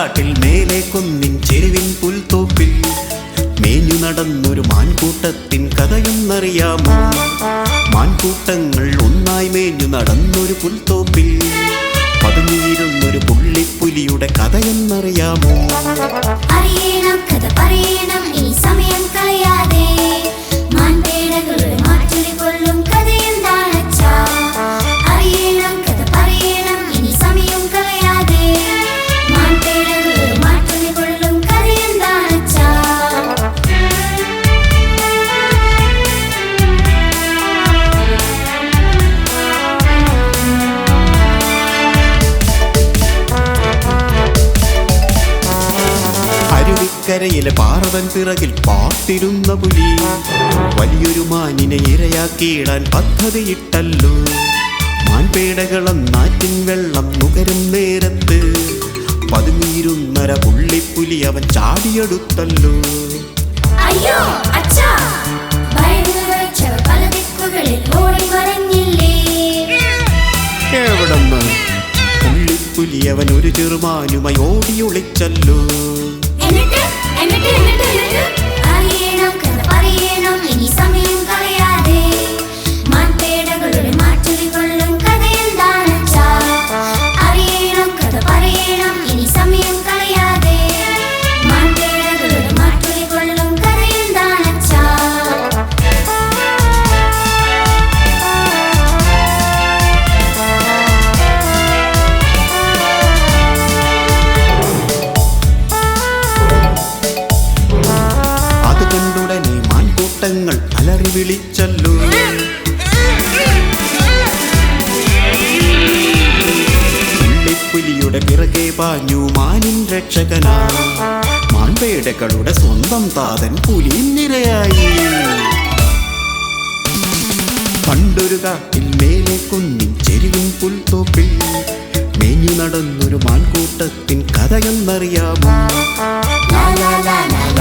കാട്ടിൽ മേലെ കുന്നിൻ ചെരുവിൻ പുൽത്തോപ്പിൽ മേഞ്ഞു നടന്നൊരു മാൻകൂട്ടത്തിൻ കഥയൊന്നറിയാമോ? മാൻകൂട്ടങ്ങൾ ഒന്നായി മേഞ്ഞു നടന്നൊരു പുൽത്തോപ്പിൽ പതുങ്ങിയിരുന്നൊരു പുള്ളിപ്പുലിയുടെ കഥയൊന്നറിയാമോ? അറിയണം, കഥ പറയണം, ഇനി സമയം കളയാതെ. മാൻപേടകളുടെ മാറ്റൊലി കൊള്ളും കഥയെന്താണച്ചാ? അറിയണം, കഥ പറയണം, ഇനി സമയം കളയാതെ. മാൻപേടകളുടെ മാറ്റൊലി കൊള്ളും കഥയെന്താണച്ചാ? അരുവിക്കരയിലെ പാറവൻ പിറകിൽ പാർത്തിരുന്ന പുലി വലിയൊരു മാനിനെ ഇരയാക്കിയിടാൻ പദ്ധതിയിട്ടല്ലോ. മാൻപേടകളെന്നാറ്റിൻ വെള്ളം നുകരും നേരത്ത് പതുങ്ങിയിരുന്നര പുള്ളിപ്പുലി അവൻ ചാടിയെടുത്തല്ലോ. അയ്യോ അച്ഛാ, ഭയന്ന് വിറച്ചവ പല ദിക്കുകളിൽ ഓടി മറഞ്ഞില്ലേ? എവിടെന്ന്? പുള്ളിപ്പുലി അവൻ ഒരു ചെറുമാനുമായി ഓടിയൊളിച്ചല്ലോ. അറിയണം, കഥ പറയണം, ഇനി സമയം കളയാതെ. മാൻപേടകളുടെ മാറ്റൊലി കൊള്ളും കഥയെന്താണച്ചാ? അറിയണം, കഥ പറയണം, ഇനി സമയം കളയാതെ. മാൻപേടകളുടെ മാറ്റൊലി കൊള്ളും കഥയെന്താണച്ചാ? കണ്ടുടനെ മാൻകൂട്ടങ്ങൾ അലറി വിളിച്ചല്ലോ. പുള്ളിപ്പുലിയുടെ പിറകെ പാഞ്ഞു മാനിൻ രക്ഷകനാ. മാൻപേടകളുടെ സ്വന്തം താതൻ പുലിയിനിരയായി. പണ്ടൊരു കാട്ടിൽ മേലെ കുന്നിൻ ചെരുവിൻ പുൽത്തോപ്പിൽ മേഞ്ഞു നടന്നൊരു മാൻകൂട്ടത്തിൻ കഥയെന്നറിയാമോ? ലാ ലാ ലാ ലാ